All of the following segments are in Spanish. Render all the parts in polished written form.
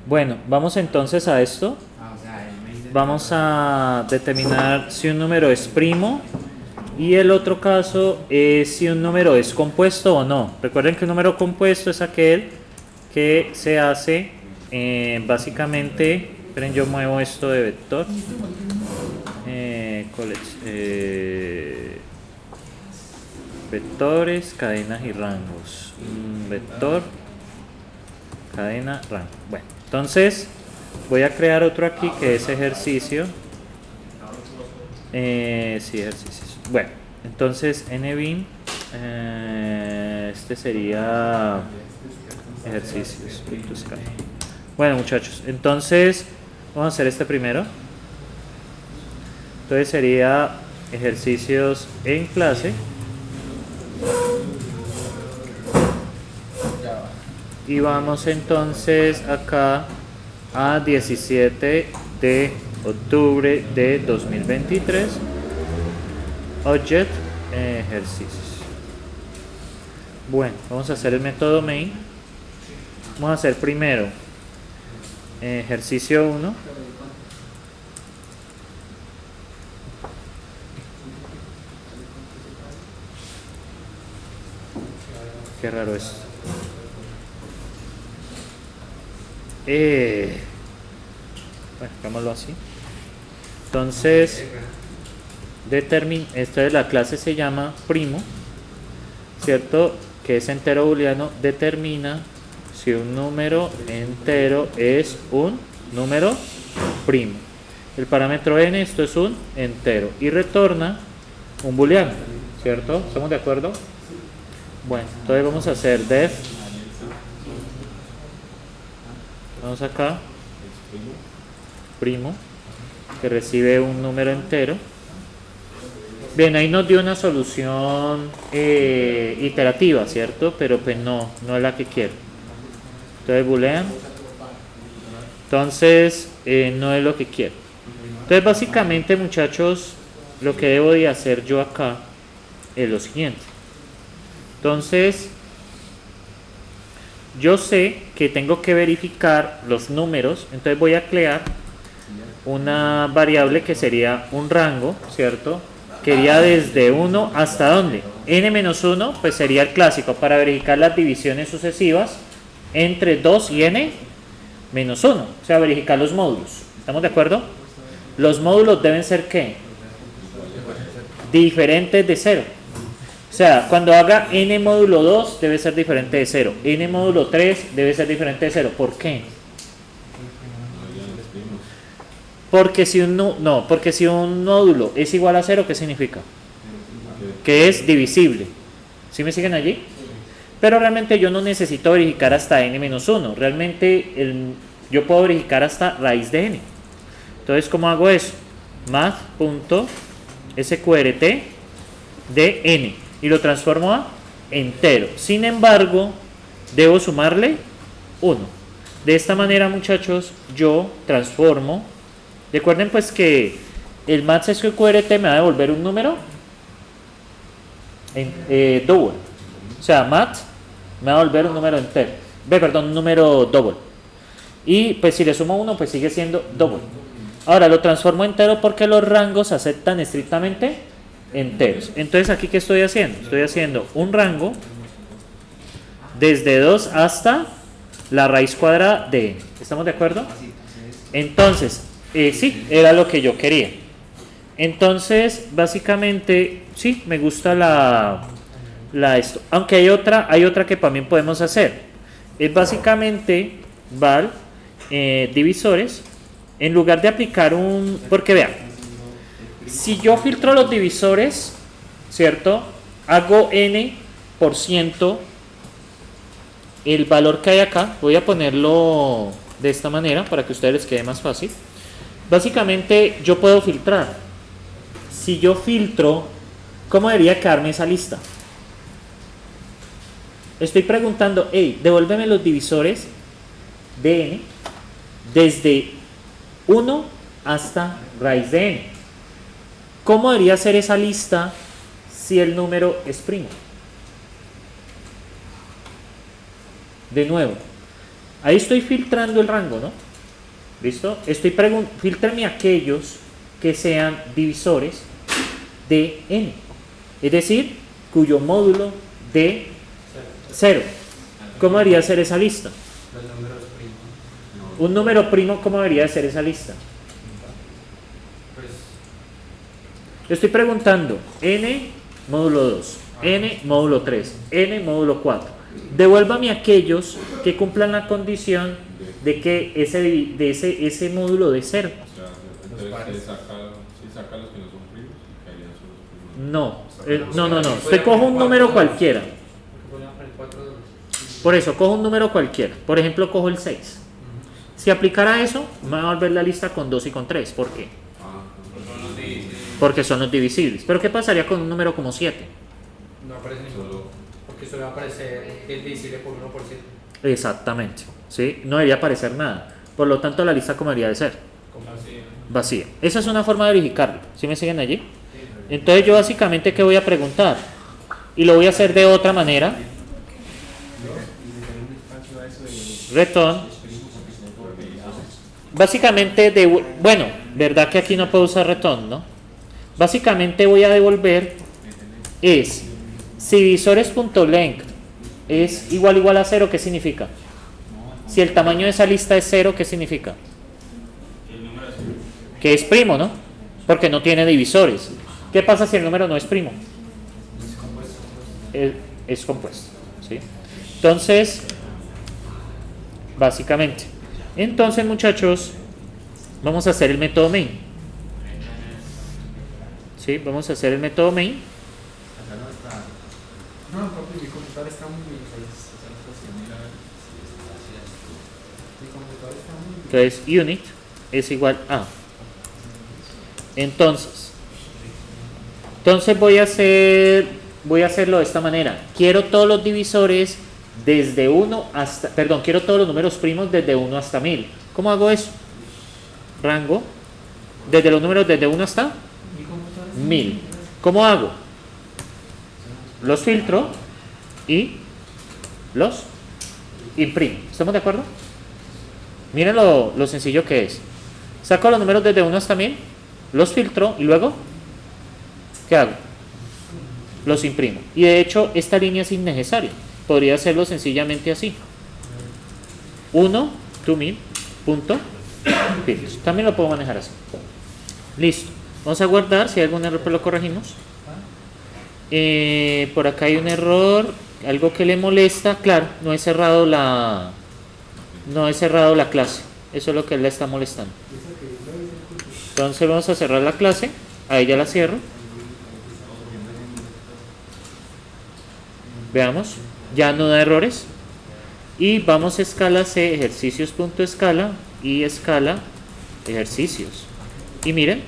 Bueno, vamos entonces a esto. Vamos a determinar si un número es primo y el otro caso es si un número es compuesto o no. Recuerden que un número compuesto es aquel que se hace básicamente, esperen, yo muevo esto de vector, vectores, cadenas y rangos, vector, cadena, rango. Bueno, entonces voy a crear otro aquí que es ejercicio. Sí, ejercicios. Bueno, entonces NBIN, este sería ejercicios. Bueno, muchachos, entonces vamos a hacer este primero. Entonces sería ejercicios en clase. Y vamos entonces acá a 17 de octubre de 2023. Object, ejercicios. Bueno, vamos a hacer el método main. Vamos a hacer primero ejercicio 1. Qué raro esto. Bueno, hagámoslo así. Entonces, esto de la clase se llama primo, ¿cierto? Que es entero booleano, determina si un número entero es un número primo. El parámetro n, esto es un entero, y retorna un booleano, ¿cierto? ¿Estamos de acuerdo? Bueno, entonces vamos a hacer def. Vamos acá, primo, que recibe un número entero. Bien, ahí nos dio una solución iterativa, ¿cierto? Pero pues no es la que quiero. Entonces boolean. Entonces no es lo que quiero. Entonces básicamente, muchachos, lo que debo de hacer yo acá es lo siguiente. Entonces yo sé que tengo que verificar los números, entonces voy a crear una variable que sería un rango, ¿cierto? Que iría desde 1 hasta ¿dónde? N-1, pues sería el clásico para verificar las divisiones sucesivas entre 2 y N-1, o sea, verificar los módulos. ¿Estamos de acuerdo? Los módulos deben ser ¿qué? Diferentes de 0. O sea, cuando haga n módulo 2 debe ser diferente de 0. N módulo 3 debe ser diferente de 0. ¿Por qué? Porque si un módulo es igual a 0, ¿qué significa? Que es divisible. ¿Sí me siguen allí? Pero realmente yo no necesito verificar hasta n-1. Realmente yo puedo verificar hasta raíz de n. Entonces, ¿cómo hago eso? Math.sqrt de n. Y lo transformo a entero. Sin embargo, debo sumarle 1. De esta manera, muchachos, yo transformo. Recuerden pues que el math.sqrt me va a devolver un número double. O sea, math me va a devolver un número entero. Un número double. Y pues si le sumo 1, pues sigue siendo double. Ahora lo transformo entero porque los rangos aceptan estrictamente enteros. Entonces aquí ¿qué estoy haciendo? Estoy haciendo un rango desde 2 hasta la raíz cuadrada de n. ¿Estamos de acuerdo? Entonces, sí, era lo que yo quería. Entonces, básicamente, sí, me gusta esto. Aunque hay otra que también podemos hacer. Es básicamente val divisores. En lugar de aplicar porque vean, si yo filtro los divisores, ¿cierto? Hago n% el valor que hay acá. Voy a ponerlo de esta manera para que a ustedes les quede más fácil. Básicamente yo puedo filtrar. Si yo filtro, ¿cómo debería quedarme esa lista? Estoy preguntando, hey, devuélveme los divisores de n desde 1 hasta raíz de n. ¿Cómo debería ser esa lista si el número es primo? De nuevo, Ahí estoy filtrando el rango, ¿no? ¿Listo? Filtrame aquellos que sean divisores de n, es decir, cuyo módulo de 0. ¿Cómo debería ser esa lista? Los números primos. Un número primo, ¿cómo debería ser esa lista? Pues, Yo estoy preguntando n módulo 2, n módulo 3, n módulo 4. Devuélvame aquellos que cumplan la condición de que ese módulo de 0. O sea, entonces si saca los que no son primos, caerían solo los primos. No. Usted coge un número cualquiera. el 4, 2. Por eso, cojo un número cualquiera. Por ejemplo, cojo el 6. Si aplicara eso, me va a volver la lista con 2 y con 3. ¿Por qué? Porque son los divisibles. Pero ¿qué pasaría con un número como 7? No aparece ninguno. Porque solo va a aparecer el divisible por 1 por 7. Exactamente. ¿Sí? No debería aparecer nada. Por lo tanto, la lista como debería de ser. Vacía. Esa es una forma de verificarlo. ¿Sí me siguen allí? Entonces yo básicamente, ¿qué voy a preguntar? Y lo voy a hacer de otra manera. Return. Básicamente, bueno, verdad que aquí no puedo usar return, ¿no? Básicamente voy a devolver es si divisores.length es igual a 0, ¿qué significa? Si el tamaño de esa lista es 0, ¿qué significa? Que es primo, ¿no? Porque no tiene divisores. ¿Qué pasa si el número no es primo? Es compuesto, ¿sí? Entonces, básicamente. Entonces, muchachos, vamos a hacer el método main. ¿Sí? Vamos a hacer el método main. No, papi, mi computador está muy bien. Mi computador está muy bien. Entonces, unit es igual a. Entonces voy a hacerlo de esta manera. Quiero todos los divisores desde 1 hasta, perdón, quiero todos los números primos desde 1 hasta 1000. ¿Cómo hago eso? Rango, desde los números desde 1 hasta 1000. ¿Cómo hago? Los filtro y los imprimo. ¿Estamos de acuerdo? Miren lo sencillo que es. Saco los números desde 1 hasta 1000, los filtro y luego, ¿qué hago? Los imprimo. Y de hecho, esta línea es innecesaria. Podría hacerlo sencillamente así. 1 to 1000 punto filtros. También lo puedo manejar así. Listo. Vamos a guardar. Si hay algún error, pues lo corregimos. Por acá hay un error. Algo que le molesta. Claro, no he cerrado la clase. Eso es lo que él le está molestando. Entonces vamos a cerrar la clase. Ahí ya la cierro. Veamos. Ya no da errores. Y vamos a escala C, ejercicios.escala y escala ejercicios. Y miren.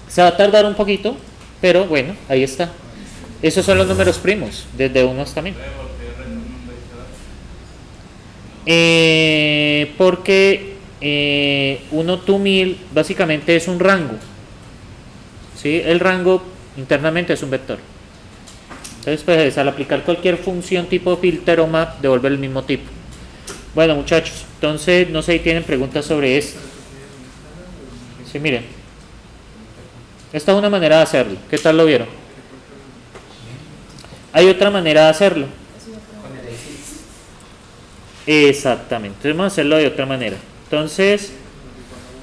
Se va a tardar un poquito, pero bueno, ahí está. Esos son los números primos, desde 1 hasta 1000. Porque 1 to 1000 básicamente es un rango. ¿Sí? El rango internamente es un vector. Entonces, pues al aplicar cualquier función tipo filter o map, devuelve el mismo tipo. Bueno, muchachos, entonces no sé si tienen preguntas sobre esto. Sí, miren. Esta es una manera de hacerlo. ¿Qué tal lo vieron? Hay otra manera de hacerlo. Exactamente. Entonces vamos a hacerlo de otra manera. Entonces,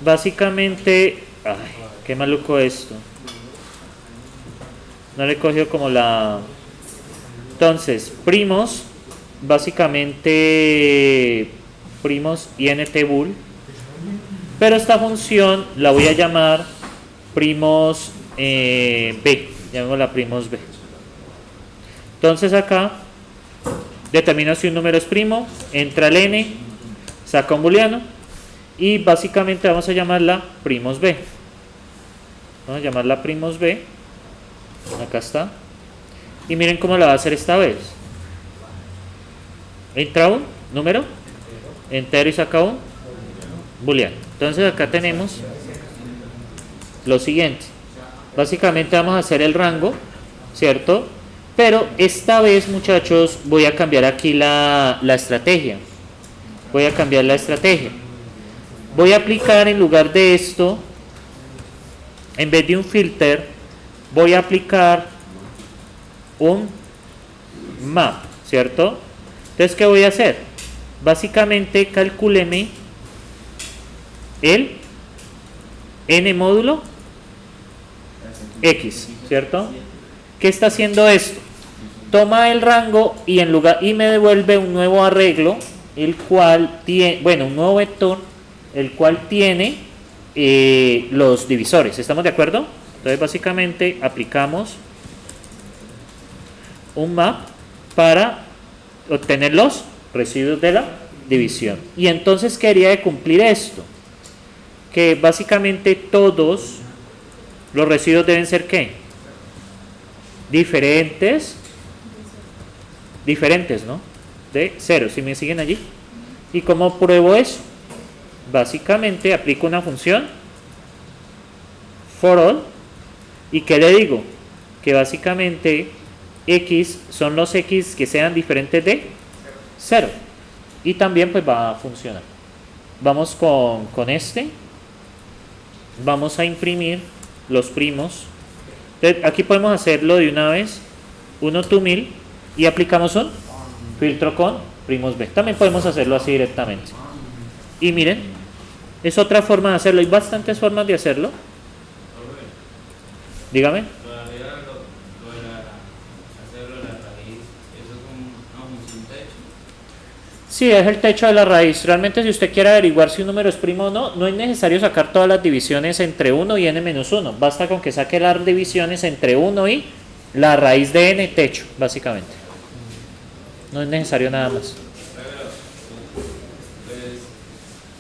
básicamente... Ay, qué maluco esto. No le he cogido como la... Entonces, primos, básicamente primos int bool, pero esta función la voy a llamar primos b, llamémosla primos b. Entonces acá determino si un número es primo, entra el n, saca un booleano y básicamente vamos a llamarla primos b. Vamos a llamarla primos b. Acá está. Y miren cómo la va a hacer esta vez. Entra un número entero y saca un booleano. Entonces acá tenemos lo siguiente. Básicamente vamos a hacer el rango, ¿cierto? Pero esta vez, muchachos, voy a cambiar aquí la estrategia. Voy a cambiar la estrategia. Voy a aplicar en lugar de esto, en vez de un filter, voy a aplicar un map, ¿cierto? Entonces, ¿qué voy a hacer? Básicamente, calcúleme el n módulo x, ¿cierto? ¿Qué está haciendo esto? Toma el rango y me devuelve un nuevo arreglo, el cual tiene, bueno, un nuevo vector, el cual tiene los divisores. ¿Estamos de acuerdo? Entonces, básicamente, aplicamos un map para obtener los residuos de la división. Y entonces quería de cumplir esto, que básicamente todos los residuos deben ser ¿qué? Diferentes, ¿no? De 0, si me siguen allí. ¿Y cómo pruebo eso? Básicamente aplico una función for all, y ¿qué le digo? Que básicamente x son los x que sean diferentes de 0, y también pues va a funcionar. Vamos con este, vamos a imprimir los primos. Entonces, aquí podemos hacerlo de una vez, 1 to 1000, y aplicamos un filtro con primos b. También podemos hacerlo así directamente. Y miren, es otra forma de hacerlo. Hay bastantes formas de hacerlo. Dígame. Todavía lo de hacerlo de la raíz, eso es como una función techo. Sí, es el techo de la raíz. Realmente, si usted quiere averiguar si un número es primo o no, no es necesario sacar todas las divisiones entre 1 y n-1. Basta con que saque las divisiones entre 1 y la raíz de n, techo, básicamente. No es necesario nada más. Pero, pues,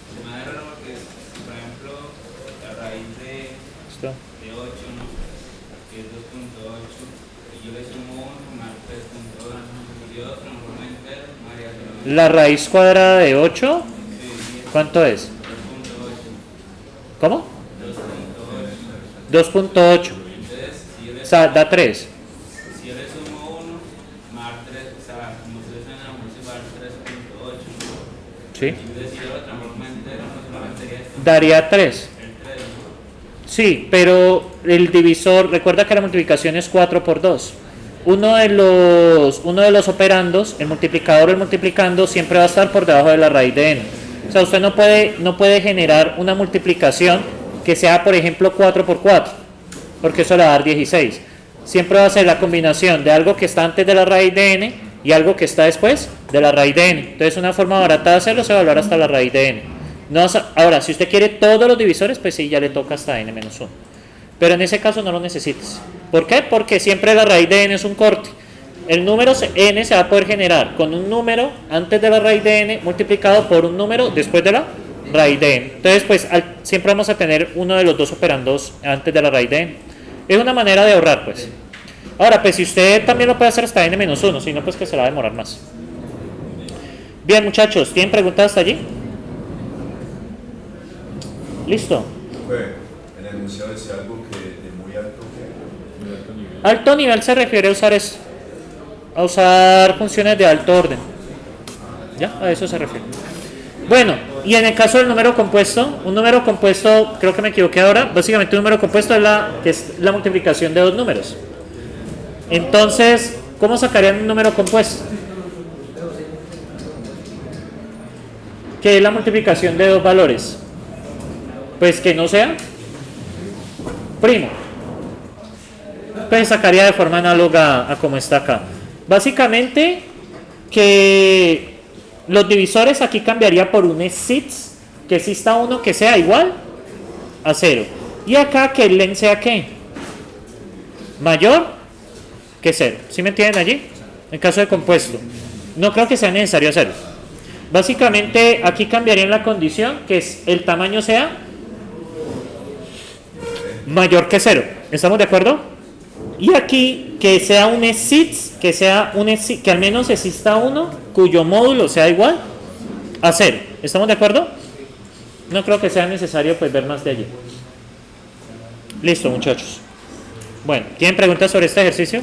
se me da raro porque, por ejemplo, la raíz de ¿Listo? 8, ¿no? Que es 2.8, y yo le sumo 1 más 3.8, y yo transformo entero, María se lo La raíz cuadrada de 8, sí, ¿cuánto es? 2.8, ¿Cómo? 2.8. 2.8. Entonces, si yo le O sea, da 3. Si yo le sumo 1 más 3, o sea, como si le suena multiplicar 3.8, ¿Sí? entonces si yo lo transformo entero, no solamente sería esto, Daría 3. el 3, ¿no? Sí, pero el divisor, recuerda que la multiplicación es 4 por 2. Uno de los operandos, el multiplicador o el multiplicando, siempre va a estar por debajo de la raíz de n. O sea, usted no puede generar una multiplicación que sea, por ejemplo, 4 por 4, porque eso le va a dar 16. Siempre va a ser la combinación de algo que está antes de la raíz de n y algo que está después de la raíz de n. Entonces, una forma barata de hacerlo es evaluar hasta la raíz de n. No, ahora, si usted quiere todos los divisores, pues sí, ya le toca hasta n-1. Pero en ese caso no lo necesites. ¿Por qué? Porque siempre la raíz de n es un corte. El número n se va a poder generar con un número antes de la raíz de n multiplicado por un número después de la raíz de n. Entonces, pues siempre vamos a tener uno de los dos operandos antes de la raíz de n. Es una manera de ahorrar, pues. Ahora, pues si usted también lo puede hacer hasta n-1, si no, pues que se va a demorar más. Bien, muchachos, ¿tienen preguntas hasta allí? ¿Listo? En el museo decía algo que de muy alto que... Muy alto nivel. Alto nivel se refiere a usar esto, a usar funciones de alto orden. ¿Ya? A eso se refiere. Bueno, y en el caso del número compuesto, un número compuesto, creo que me equivoqué ahora, básicamente un número compuesto es la multiplicación de dos números. Entonces, ¿cómo sacarían un número compuesto? ¿Qué es la multiplicación de dos valores? Pues que no sea primo. Pues sacaría de forma análoga a como está acá. Básicamente, que los divisores aquí cambiaría por un exits, que exista uno que sea igual a 0. Y acá que el len sea ¿qué? Mayor que 0. ¿Sí me entienden allí? En caso de compuesto. No creo que sea necesario hacerlo. Básicamente aquí cambiaría en la condición que el tamaño sea mayor que 0. ¿Estamos de acuerdo? Y aquí que sea un exits, que al menos exista uno cuyo módulo sea igual a 0. ¿Estamos de acuerdo? No creo que sea necesario pues ver más de allí. Listo, muchachos. Bueno, ¿tienen preguntas sobre este ejercicio?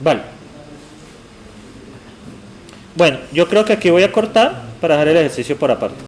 Vale. Bueno, yo creo que aquí voy a cortar para dejar el ejercicio por aparte.